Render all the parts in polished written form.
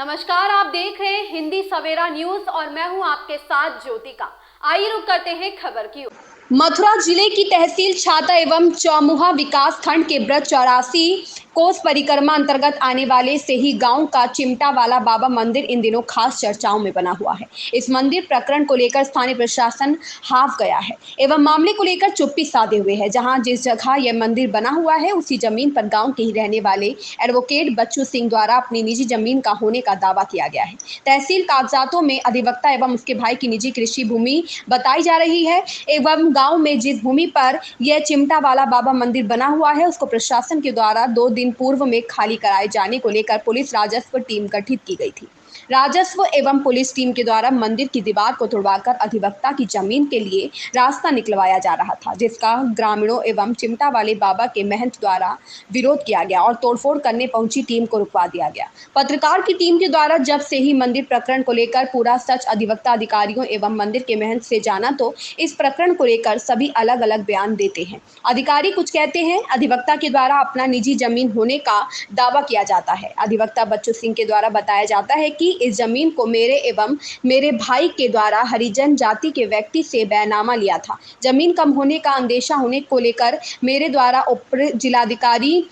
नमस्कार, आप देख रहे हैं हिंदी सवेरा न्यूज और मैं हूं आपके साथ ज्योतिका। आइए रुक करते हैं खबर की ओर। मथुरा जिले की तहसील छाता एवं चौमुहा विकास खंड के ब्रज 84 कोस परिक्रमा अंतर्गत आने वाले से ही गांव का चिमटा वाला बाबा मंदिर इन दिनों खास चर्चाओं में बना हुआ है। इस मंदिर प्रकरण को लेकर स्थानीय प्रशासन हाफ गया है एवं मामले को लेकर चुप्पी साधे हुए है। जहां जिस जगह यह मंदिर बना हुआ है उसी जमीन पर गांव के ही रहने वाले एडवोकेट बच्चू सिंह द्वारा अपनी निजी जमीन का होने का दावा किया गया है। तहसील कागजातों में अधिवक्ता एवं उसके भाई की निजी कृषि भूमि बताई जा रही है एवं गांव में जिस भूमि पर यह चिमटा वाला बाबा मंदिर बना हुआ है उसको प्रशासन के द्वारा 2 दिन पूर्व में खाली कराए जाने को लेकर पुलिस राजस्व टीम गठित की गई थी। राजस्व एवं पुलिस टीम के द्वारा मंदिर की दीवार को तोड़वाकर अधिवक्ता की जमीन के लिए रास्ता निकलवाया जा रहा था, जिसका ग्रामीणों एवं चिमटा वाले बाबा के महंत द्वारा विरोध किया गया और तोड़फोड़ करने पहुंची टीम को रुकवा दिया गया। पत्रकार की टीम के द्वारा जब से ही मंदिर प्रकरण को लेकर पूरा सच अधिवक्ता अधिकारियों एवं मंदिर के महंत से जाना तो इस प्रकरण को लेकर सभी अलग अलग बयान देते हैं। अधिकारी कुछ कहते हैं, अधिवक्ता के द्वारा अपना निजी जमीन होने का दावा किया जाता है। अधिवक्ता बच्चू सिंह के द्वारा बताया जाता है कि इस जमीन को मेरे एवं मेरे भाई के द्वारा हरिजन जाति के व्यक्ति से बैनामा लिया था। जमीन कम होने का अंदेशा होने को लेकर मेरे द्वारा उप जिलाधिकारी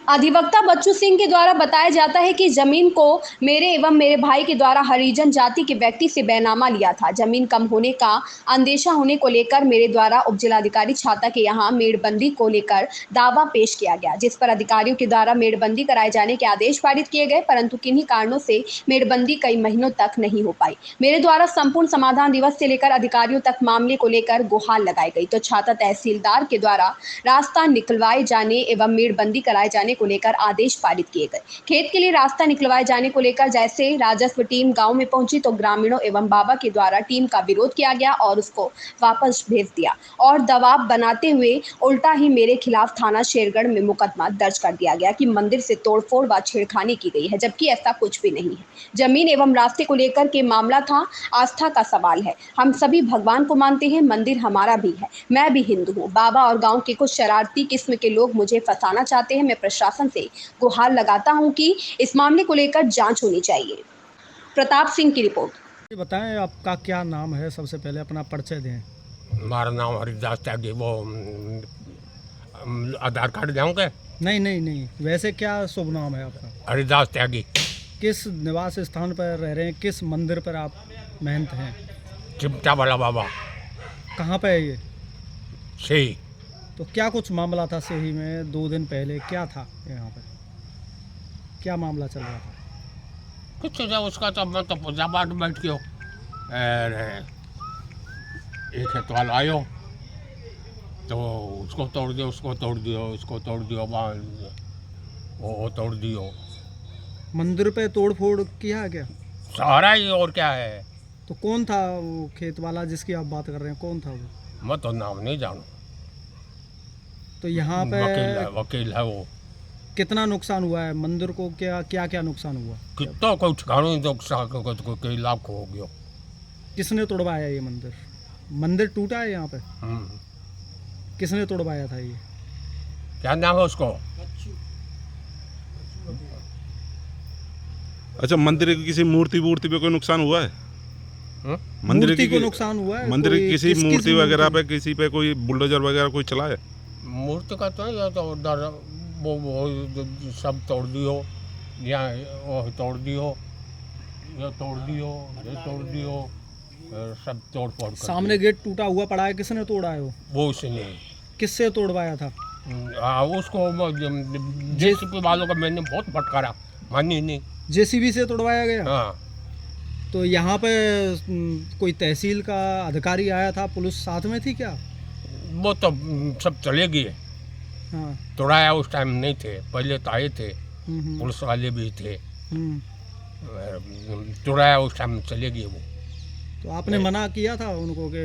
अधिवक्ता बच्चू सिंह के द्वारा बताया जाता है कि जमीन को मेरे एवं मेरे भाई के द्वारा हरिजन जाति के व्यक्ति से बैनामा लिया था। जमीन कम होने का अंदेशा होने को लेकर मेरे द्वारा उप जिलाधिकारी छाता के यहाँ मेड़बंदी को लेकर दावा पेश किया गया, जिस पर अधिकारियों के द्वारा मेड़बंदी कराए जाने के आदेश पारित किए गए, परंतु किन्हीं कारणों से मेड़बंदी कई महीनों तक नहीं हो पाई। मेरे द्वारा संपूर्ण समाधान दिवस से लेकर अधिकारियों तक मामले को लेकर गुहार लगाई गई तो छाता तहसीलदार के द्वारा रास्ता निकलवाए जाने एवं मेड़बंदी कराए जाने को लेकर आदेश पारित किए गए। खेत के लिए रास्ता निकलवाए जाने को लेकर जैसे राजस्व टीम गांव में पहुंची तो ग्रामीणों एवं बाबा के द्वारा टीम का विरोध किया गया और उसको वापस भेज दिया और दबाव बनाते हुए उल्टा ही मेरे खिलाफ थाना शेरगढ़ में मुकदमा दर्ज कर दिया गया कि मंदिर से तोड़फोड़ व छेड़खानी की गई है, जबकि ऐसा कुछ भी नहीं है। जमीन एवं रास्ते को लेकर के मामला था, आस्था का सवाल है। हम सभी भगवान को मानते हैं, मंदिर हमारा भी है, मैं भी हिंदू हूँ। बाबा और गाँव के कुछ शरारती किस्म के लोग मुझे फंसाना चाहते हैं। मैं प्रशासन से गुहार लगाता हूं कि इस मामले को लेकर जांच होनी चाहिए। प्रताप सिंह की रिपोर्ट। बताएं आपका क्या नाम है, सबसे पहले अपना परिचय दें। हमारा नाम हरिदास त्यागी। वो आधार कार्ड जाऊँगे? नहीं, वैसे क्या शुभ नाम है आपका? हरिदास त्यागी। किस निवास स्थान पर रह रहे हैं, किस मंदिर पर आप महंत हैं? चिमटा वाला बाबा। कहाँ पे है ये? सही। तो क्या कुछ मामला था सही में 2 दिन पहले, क्या था यहाँ पे, क्या मामला चल रहा था? कुछ उसका तो मैं तो पूजा पाठ बैठ गयो, एक खेतवाल आयो तो उसको तोड़ दियो, उसको तोड़ दियो, उसको तोड़ दियो, वो तोड़ दियो। मंदिर पे तोड़ फोड़ किया क्या? सारा ही, और क्या है। तो कौन था वो खेत वाला जिसकी आप बात कर रहे हैं, कौन था वो? मैं तो नाम नहीं जानू। तो यहाँ पे वकील है वो। कितना नुकसान हुआ है मंदिर को, क्या नुकसान हुआ? कितना कोई ठिकाना कई लाख हो गया। किसने तोड़वाया ये मंदिर? मंदिर टूटा है यहाँ पे? किसने तोड़वाया था ये? क्या नाम है उसको? अच्छा, मंदिर की किसी मूर्ति पे कोई नुकसान हुआ है? मंदिर को नुकसान हुआ है? मंदिर की किसी मूर्ति वगैरह पे, किसी पे कोई बुलडोजर वगैरह कोई चला है? मूर्ति का तो ये तो उधर वो सब तोड़ दियो, यहाँ वो तोड़ दियो, ये तोड़ दियो, ये तोड़ दियो, सब तोड़ फोड़ कर सामने गेट टूटा हुआ पड़ा है, किसने तोड़ा है वो उसने। किससे तोड़वाया था? हाँ, उसको जेसीबी वालों का मैंने बहुत फटकारा, मानी नहीं। जेसीबी से तोड़वाया गया? हाँ। तो यहाँ पे कोई तहसील का अधिकारी आया था, पुलिस साथ में थी क्या? वो तो सब चले गए। हाँ। तोड़ाया उस टाइम नहीं थे, पहले तो आए थे, पुलिस वाले भी थे। तोड़ाया उस टाइम चले गए वो। तो आपने मना किया था उनको कि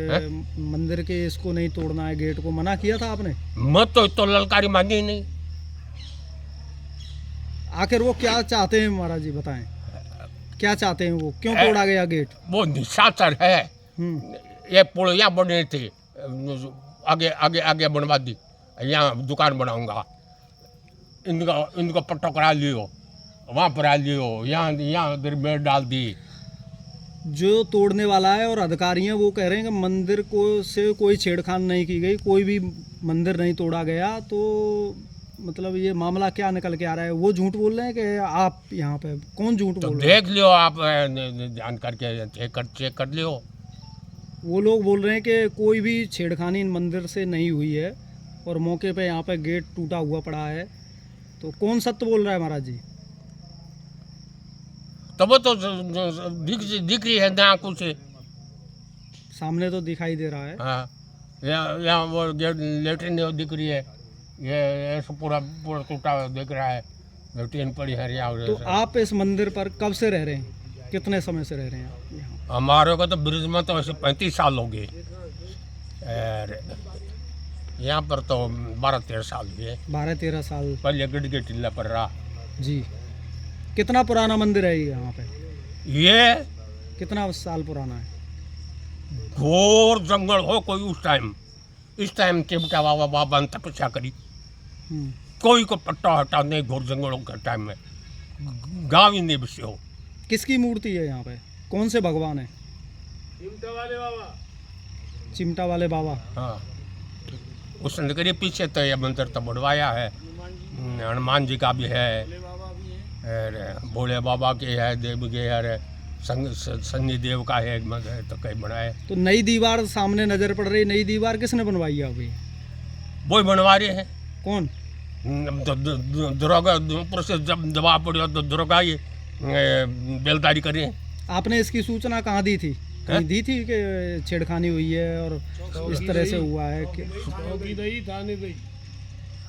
मंदिर के इसको नहीं तोड़ना है, गेट को मना किया था आपने? मत तो ललकारी मानी ही नहीं। आखिर वो क्या चाहते हैं महाराज जी, बताएं क्या चाहते हैं वो, क्यों तोड़ा गया गेट? वो निशाचर है। ये पुलिया बने थे, आगे आगे आगे बनवा दी, यहाँ दुकान बनाऊंगा, इनका पट्टा करा लियो, वहाँ पर आ लियो, यहाँ यहाँ उधर बेड डाल दी। जो तोड़ने वाला है और अधिकारी हैं वो कह रहे हैं कि मंदिर को से कोई छेड़खानी नहीं की गई, कोई भी मंदिर नहीं तोड़ा गया। तो मतलब ये मामला क्या निकल के आ रहा है? वो झूठ बोल रहे हैं कि आप यहाँ पे कौन झूठ तो बोल रहे हैं? देख लियो आप, ध्यान करके चेक कर लियो। वो लोग बोल रहे हैं कि कोई भी छेड़खानी इन मंदिर से नहीं हुई है और मौके पे यहाँ पे गेट टूटा हुआ पड़ा है। तो कौन सत्य बोल रहा है महाराज जी? तब वो तो दिख रही है ना आंखों से। सामने तो दिखाई दे रहा है। हाँ, यहाँ वो लेटरिन दिख रही है, ये ऐसा पूरा पूरा टूटा हुआ दिख रहा है, लेटरिन पड़ी है यहाँ। तो आप इस मंदिर पर कब से रह रहे हैं? कितने समय से रह रहे हैं आप यहाँ? हमारे को तो ब्रिज में तो ऐसे 35 साल हो गए, और यहाँ पर तो 12-13 साल हुए। 12-13 साल पहले गढ़ के टिल्ला पर रहा। जी। कितना पुराना मंदिर है ये यहाँ पे? ये कितना साल पुराना है? घोर जंगल हो कोई उस टाइम, इस टाइम चिमटा बाबा ने तपस्या करी, हम्म। कोई को पट्टा हटा नहीं घोर जंगलों के टाइम में, गाँव ही नहीं बसे हो। किसकी मूर्ति है यहाँ पे? कौन से भगवान है? चिमटा वाले बाबा। हाँ, उस नगरी पीछे तो ये मंदिर तो बढ़वाया है, हनुमान जी का भी है, और भोले बाबा के है, देव के है, सन्नी देव का है मंदिर तो कई बनाए। तो नई दीवार सामने नजर पड़ रही, नई दीवार किसने बनवाई है अभी? वो बनवा रहे हैं। कौन? दरोगा ऊपर से जब दबाव पड़े तो दरोगा ये बेलदारी कर रहे हैं। आपने इसकी सूचना कहाँ दी थी? कहीं दी थी कि छेड़खानी हुई है और इस तरह से हुआ है कि?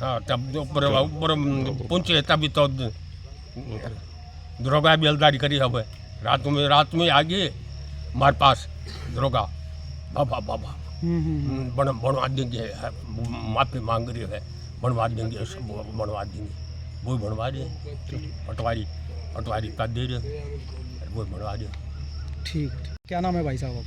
हाँ, तब ऊपर ऊपर पहुँचे तभी तो दरोगा बेलदारी करी है। रात में आ गए हमारे पास दरोगा, बाबा बनवा देंगे, माफी मांग रही है, बनवा देंगे, सब बनवा देंगे। वो बनवा रहे, पटवारी का दे रहे, वो बनवा रहे। ठीक। क्या नाम है भाई साहब आप?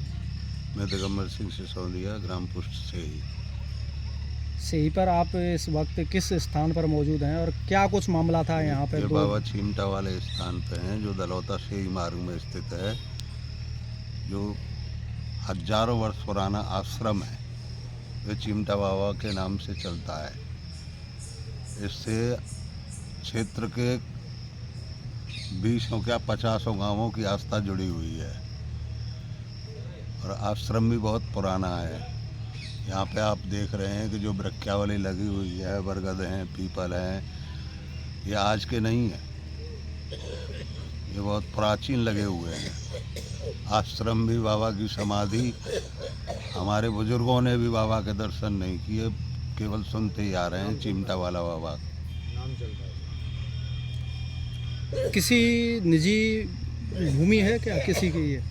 मैं दिगंबर सिंह सिसोदिया, ग्राम पोस्ट से ही पर आप इस वक्त किस स्थान पर मौजूद हैं और क्या कुछ मामला था यहाँ पे? ये बाबा चिमटा वाले स्थान पे हैं जो दलौता से ही मारू में स्थित है, जो हजारों वर्ष पुराना आश्रम है। ये चिमटा बाबा के नाम से चलता है। इससे क्षेत्र के 20 क्या 50 गांवों की आस्था जुड़ी हुई है और आश्रम भी बहुत पुराना है। यहाँ पे आप देख रहे हैं कि जो वृक्षावली लगी हुई है, बरगद हैं, पीपल हैं, ये आज के नहीं है, ये बहुत प्राचीन लगे हुए हैं। आश्रम भी, बाबा की समाधि, हमारे बुजुर्गों ने भी बाबा के दर्शन नहीं किए, केवल सुनते ही आ रहे हैं चिमटा वाला बाबा। किसी निजी भूमि है क्या किसी की ये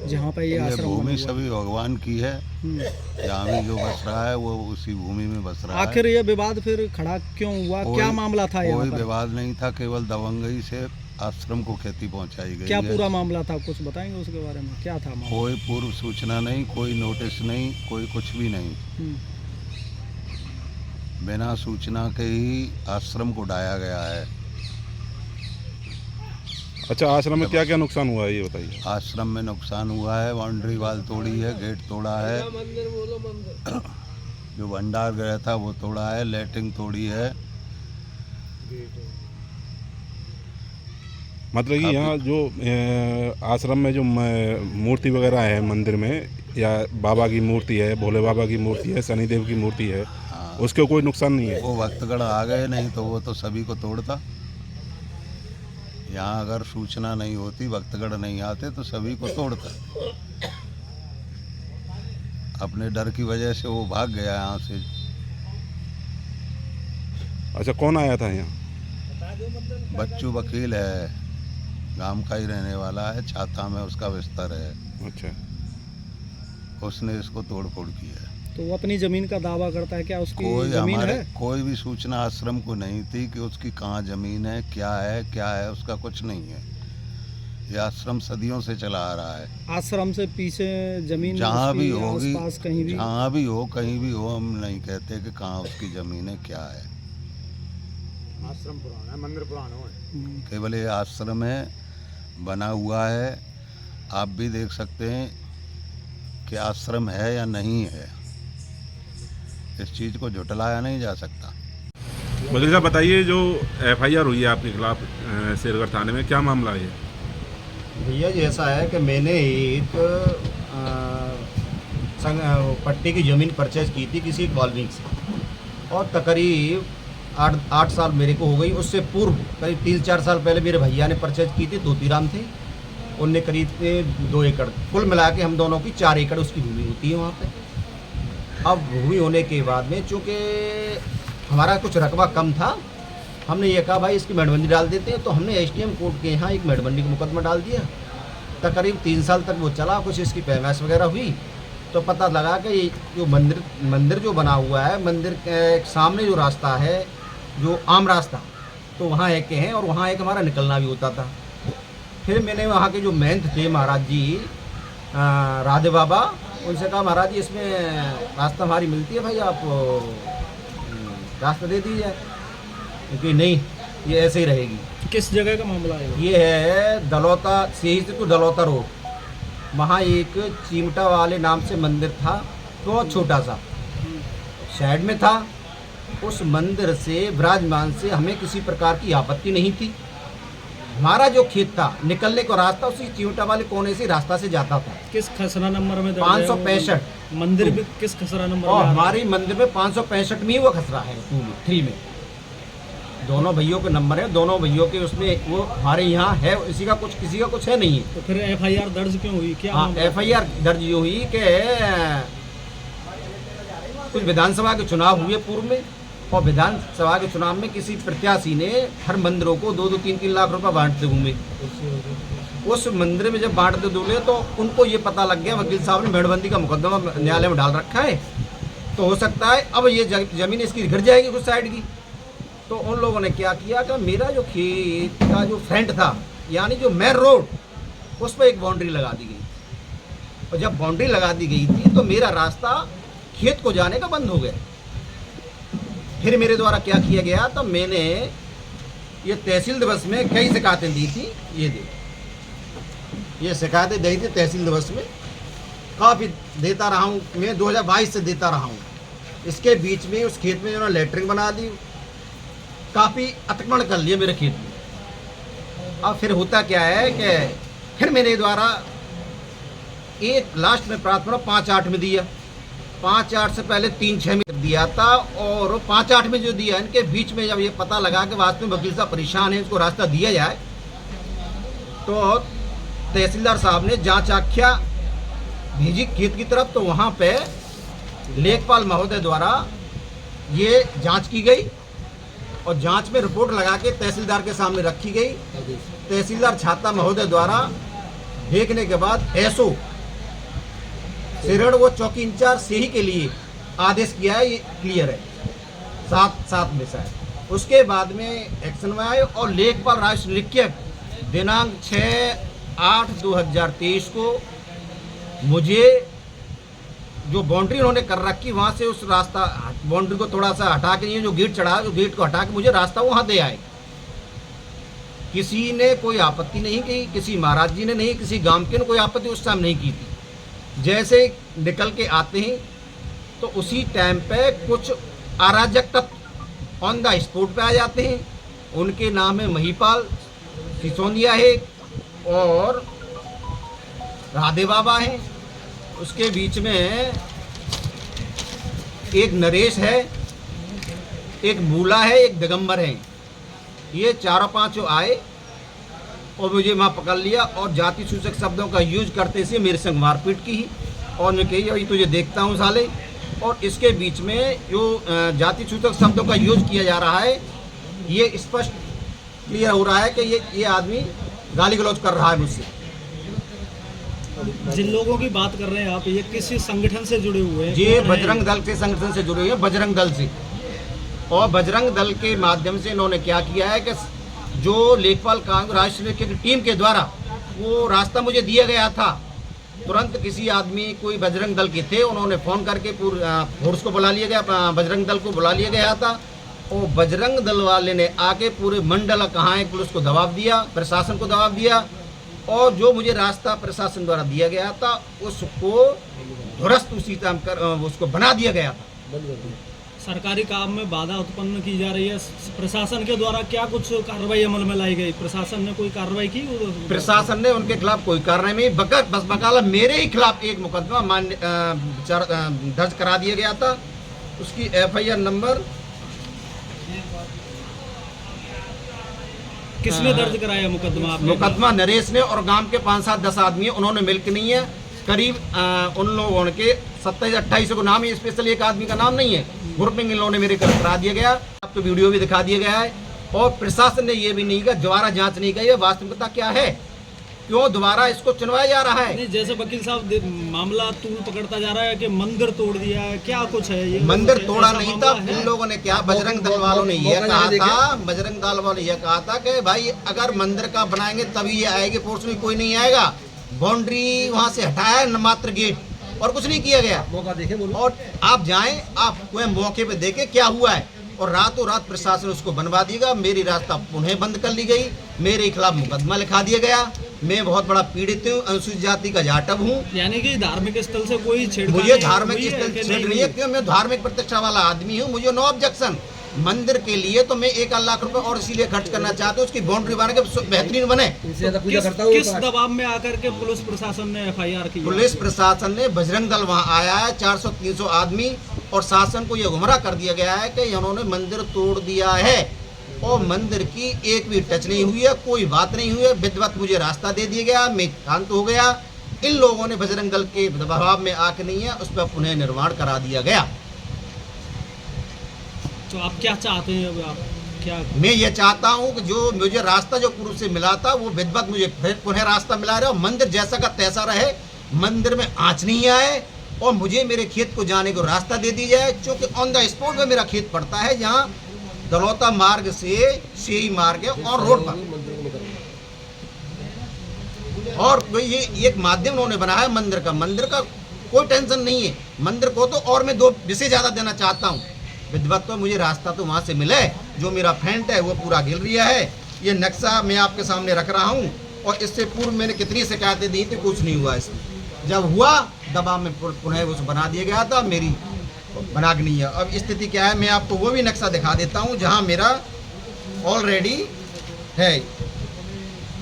जहाँ पे ये आश्रम भूमि बना हुआ है? सभी भगवान की है। यहाँ भी जो बस रहा है वो उसी भूमि में बस रहा है। आखिर ये विवाद फिर खड़ा क्यों हुआ? क्या मामला था यहाँ कोई पर? विवाद नहीं था, केवल दबंगई से आश्रम को क्षति पहुंचाई गई क्या है। पूरा मामला था? कुछ बताएंगे उसके बारे में? क्या था मामला? कोई पूर्व सूचना नहीं, कोई नोटिस नहीं, कोई कुछ भी नहीं। बिना सूचना के ही आश्रम को ढाया गया है। अच्छा, आश्रम में क्या क्या नुकसान हुआ है ये बताइए। आश्रम में नुकसान हुआ है, बाउंड्री वाल तोड़ी है, गेट तोड़ा है, जो भंडार गृह था वो तोड़ा है, लैट्रिन तोड़ी है। मतलब कि यहाँ जो आश्रम में जो मूर्ति वगैरह है मंदिर में, या बाबा की मूर्ति है, भोले बाबा की मूर्ति है, शनिदेव की मूर्ति है, उसको कोई नुकसान नहीं है? वो भक्तगण आ गए, नहीं तो वो तो सभी को तोड़ता। यहाँ अगर सूचना नहीं होती, भक्तगण नहीं आते तो सभी को तोड़ता। अपने डर की वजह से वो भाग गया यहाँ से। अच्छा, कौन आया था यहाँ? बच्चू वकील है, गांव का ही रहने वाला है, छाता में उसका बिस्तर है। अच्छा, उसने इसको तोड़ फोड़ की है। तो वो अपनी जमीन का दावा करता है, क्या उसकी कोई जमीन हमारे है? कोई भी सूचना आश्रम को नहीं थी कि उसकी कहाँ जमीन है, क्या है, उसका कुछ नहीं है। ये आश्रम सदियों से चला आ रहा है। आश्रम से पीछे जमीन जहाँ भी उसकी होगी, आसपास कहीं भी? जहाँ भी हो, कहीं भी हो, हम नहीं कहते कि कहाँ उसकी जमीन है, क्या है। आश्रम पुराना है, मंदिर पुराना है। केवल ये आश्रम है, बना हुआ है। आप भी देख सकते हैं कि आश्रम है या नहीं है। इस चीज़ को झुटलाया नहीं जा सकता। मंत्री साहब बताइए, जो FIR हुई है आपके खिलाफ शेरगढ़ थाने में, क्या मामला है? भैया जी ऐसा है कि मैंने एक पट्टी की ज़मीन परचेज की थी किसी वाल्मीक से, और तकरीब 8 साल मेरे को हो गई। उससे पूर्व करीब 3-4 साल पहले मेरे भैया ने परचेज की थी, धोतीराम थे, उनने करीब 2 एकड़, कुल मिला के हम दोनों की 4 एकड़ उसकी भूमि होती है वहाँ पे। अब भूमि होने के बाद में चूँकि हमारा कुछ रकबा कम था, हमने ये कहा भाई इसकी मेड़बंदी डाल देते हैं। तो हमने SDM कोर्ट के यहाँ एक मेड़बंदी का मुकदमा डाल दिया। तकरीब 3 साल तक वो चला, कुछ इसकी पैमाइश वगैरह हुई, तो पता लगा कि ये जो मंदिर जो बना हुआ है, मंदिर के सामने जो रास्ता है, जो आम रास्ता, तो वहाँ एक के हैं और वहाँ एक हमारा निकलना भी होता था। फिर मैंने वहाँ के जो महंत थे महाराज जी, राधे बाबा, उनसे कहा महाराज जी इसमें रास्ता हमारी मिलती है, भाई आप रास्ता दे दीजिए। क्योंकि नहीं, ये ऐसे ही रहेगी। किस जगह का मामला है? ये है दलौता से टू दलौता रोड, वहाँ एक चिमटा वाले नाम से मंदिर था, तो छोटा सा साइड में था। उस मंदिर से विराजमान से हमें किसी प्रकार की आपत्ति नहीं थी। हमारा जो खेत था, निकलने का रास्ता उसी चिमटा वाले कोने से रास्ता से जाता था। किस खसरा नंबर में? 565 मंदिर भी किस खसरा नंबर और में? हमारी मंदिर में 565 में ही वो खसरा है, 3 में। दोनों भैयों के नंबर है, दोनों भैयों के उसमें वो हमारे यहाँ है, इसी का कुछ किसी का कुछ है नहीं है। तो फिर FIR दर्ज क्यों हुई? क्या हाँ, FIR दर्ज हुई कि कुछ विधानसभा के चुनाव हुए पूर्व में, और विधानसभा के चुनाव में किसी प्रत्याशी ने हर मंदिरों को 2-2, 3-3 लाख रुपए बांटते घूमे। उस मंदिर में जब बांटते दूल्हे तो उनको ये पता लग गया, वकील साहब ने मेड़बंदी का मुकदमा न्यायालय में डाल रखा है, तो हो सकता है अब ये जमीन इसकी घिर जाएगी कुछ साइड की। तो उन लोगों ने क्या किया कि मेरा जो खेत का जो फ्रंट था, यानी जो मेन रोड, उस पर एक बाउंड्री लगा दी गई। और जब बाउंड्री लगा दी गई थी तो मेरा रास्ता खेत को जाने का बंद हो गया। फिर मेरे द्वारा क्या किया गया, तो मैंने ये तहसील दिवस में कई शिकायतें दी थी। ये देखो, ये शिकायतें दी थी तहसील दिवस में, काफ़ी देता रहा हूँ मैं, 2022 से देता रहा हूँ। इसके बीच में उस खेत में उन्होंने लेटरिंग बना दी, काफ़ी अतिक्रमण कर लिए मेरे खेत में। अब फिर होता क्या है कि फिर मेरे द्वारा एक लास्ट में प्रार्थना 5-8 में दिया, 5-8 से पहले 3-6 में दिया था, और 5-8 में जो दिया, इनके बीच में जब ये पता लगा कि वास्तव में वकील साहब परेशान है, इसको रास्ता दिया जाए, तो तहसीलदार साहब ने जांच आख्या भेजी खेत की तरफ। तो वहाँ पे लेखपाल महोदय द्वारा ये जांच की गई, और जांच में रिपोर्ट लगा के तहसीलदार के सामने रखी गई। तहसीलदार छाता महोदय द्वारा देखने के बाद SO शेरगढ़ वो चौकी इंचार्ज सही के लिए आदेश किया है, ये क्लियर है, 7 में शायद। उसके बाद में एक्शन में आए और लेखपाल राष्ट्र लिखित दिनांक 6/8/2023 को मुझे जो बाउंड्री उन्होंने कर रखी, वहाँ से उस रास्ता बाउंड्री को थोड़ा सा हटा के, ये जो गेट चढ़ा, जो गेट को हटा के मुझे रास्ता वहाँ दे आए। किसी ने कोई आपत्ति नहीं की, किसी महाराज जी ने नहीं, किसी गांव के ने कोई आपत्ति उस टाइम नहीं की थी। जैसे निकल के आते हैं तो उसी टाइम पे कुछ अराजक तत्व ऑन द स्पॉट पे आ जाते हैं। उनके नाम है महिपाल सिसोदिया है और राधे बाबा है। उसके बीच में एक नरेश है, एक मूला है, एक दिगंबर है। ये 4-5 आए और मुझे वहाँ पकड़ लिया और जाति सूचक शब्दों का यूज करते से मेरे संग मारपीट की, और मैं कही अभी तुझे देखता हूँ साले। और इसके बीच में जो जाति सूचक शब्दों का यूज किया जा रहा है, ये स्पष्ट क्लियर हो रहा है कि ये आदमी गाली गलौज कर रहा है मुझसे। जिन लोगों की बात कर रहे हैं आप, ये किसी संगठन से जुड़े हुए हैं? ये बजरंग दल के संगठन से जुड़े हुए हैं, बजरंग दल से। और बजरंग दल के माध्यम से इन्होंने क्या किया है कि जो लेखपाल कांग्रेस राष्ट्रीय की टीम के द्वारा वो रास्ता मुझे दिया गया था, तुरंत किसी आदमी कोई बजरंग दल के थे, उन्होंने फ़ोन करके फोर्स को बुला लिया गया, बजरंग दल को बुला लिया गया था। और बजरंग दल वाले ने आके पूरे मंडल कहाँ है पुलिस को दबाव दिया, प्रशासन को दबाव दिया, और जो मुझे रास्ता प्रशासन द्वारा दिया गया था उसको ध्वस्त उसी टाइम कर उसको बना दिया गया था। सरकारी काम में बाधा उत्पन्न की जा रही है, प्रशासन के द्वारा क्या कुछ कार्रवाई अमल में लाई गई? प्रशासन ने कोई कार्रवाई की? प्रशासन ने उनके खिलाफ कोई कार्रवाई नहीं, बस बकाला मेरे ही खिलाफ एक मुकदमा दर्ज करा दिया गया था। उसकी FIR नंबर किसने दर्ज कराया मुकदमा? मुकदमा नरेश ने, और गांव के 5-7-10 आदमी है, उन्होंने मिलकर नहीं है, करीब उन लोगों के 27-28 को नाम है, स्पेशल एक आदमी का नाम नहीं है, ग्रुपिंग इन लोगों ने मेरे करा दिया गया। आपको वीडियो भी दिखा दिया गया है, और प्रशासन ने ये भी नहीं कहा, दोबारा जांच नहीं की, वास्तविकता क्या है, क्यों दोबारा इसको चुनवाया जा रहा है। नहीं, जैसे वकील साहब मामला तूल पकड़ता जा रहा है कि मंदिर तोड़ दिया है, क्या कुछ है ये? मंदिर तोड़ा नहीं था, इन लोगों ने क्या, बजरंग दल वालों ने यह कहा था, बजरंग दल वालों ने यह कहा था कि भाई अगर मंदिर का बनाएंगे तभी ये आएगी, फोर्स में कोई नहीं आएगा। बाउंड्री वहां से हटाया है, मात्र गेट, और कुछ नहीं किया गया। मौका देखे बोलो, और आप जाएं, आप कोई मौके पे देखें क्या हुआ है, और रातों रात प्रशासन उसको बनवा देगा। मेरी रास्ता पुनः बंद कर ली गई, मेरे खिलाफ मुकदमा लिखा दिया गया। मैं बहुत बड़ा पीड़ित हूँ, अनुसूचित जाति का जाटव हूँ। यानी कि धार्मिक स्थल से कोई छेड़खानी? मुझे धार्मिक स्थल छेड़ नहीं है, क्यों, मैं धार्मिक प्रतिष्ठा वाला आदमी हूँ, मुझे नो ऑब्जेक्शन। मंदिर के लिए तो मैं 1 लाख रुपए और इसीलिए खर्च करना चाहता हूँ, उसकी बाउंड्री बना के बेहतरीन बने। किस दबाव में आकर के पुलिस प्रशासन ने FIR की? पुलिस प्रशासन ने, बजरंग दल वहाँ आया है, 400-300 आदमी, और शासन को यह गुमराह कर दिया गया है कि इन्होंने मंदिर तोड़ दिया है, और मंदिर की एक भी टच नहीं हुई है, कोई बात नहीं हुई है। विधिवत मुझे रास्ता दे दिया गया, मैं शांत हो गया। इन लोगों ने बजरंग दल के दबाव में आके नहीं है, उस पर पुनः निर्माण करा दिया गया। तो आप क्या चाहते हैं? अब आप क्या? मैं ये चाहता हूँ कि जो मुझे रास्ता जो पूर्व से मिला था वो विधिवत मुझे फिर पुनः रास्ता मिला रहे, और मंदिर जैसा का तैसा रहे, मंदिर में आँच नहीं आए, और मुझे मेरे खेत को जाने को रास्ता दे दी जाए, क्योंकि ऑन द स्पॉट में मेरा खेत पड़ता है, जहाँ दलौता मार्ग से शेही मार्ग है और रोड पर, और ये एक माध्यम उन्होंने बनाया है मंदिर का कोई टेंशन नहीं है। मंदिर को तो और मैं 2 विषय ज़्यादा देना चाहता हूँ, विधिवत तो मुझे रास्ता तो वहाँ से मिले, जो मेरा फ्रंट है वो पूरा गिर रहा है। ये नक्शा मैं आपके सामने रख रहा हूँ, और इससे पूर्व मैंने कितनी शिकायतें दी थी, कुछ नहीं हुआ इसमें। जब हुआ दबाव में पुनः उसे बना दिया गया था, मेरी बना के नहीं है। अब स्थिति क्या है, मैं आपको वो भी नक्शा दिखा देता हूँ, जहाँ मेरा ऑलरेडी है।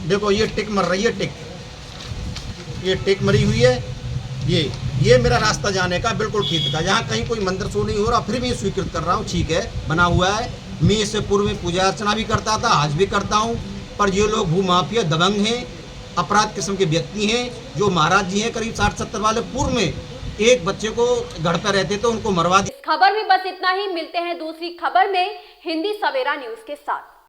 देखो ये टिक मर रही है, ये टिक मरी हुई है, ये मेरा रास्ता जाने का बिल्कुल खेत का, जहाँ कहीं कोई मंदिर शो नहीं हो रहा, फिर भी स्वीकृत कर रहा हूँ, ठीक है, बना हुआ है। मैं इससे पूर्व में पूजा अर्चना भी करता था, आज भी करता हूँ, पर ये लोग भूमाफिया दबंग हैं, अपराध किस्म के व्यक्ति हैं, जो महाराज जी हैं करीब 60-70 वाले, पूर्व में एक बच्चे को घर पर रहते थे, उनको मरवा दिया। इस खबर में बस इतना ही, मिलते हैं दूसरी खबर में हिंदी सवेरा न्यूज के साथ।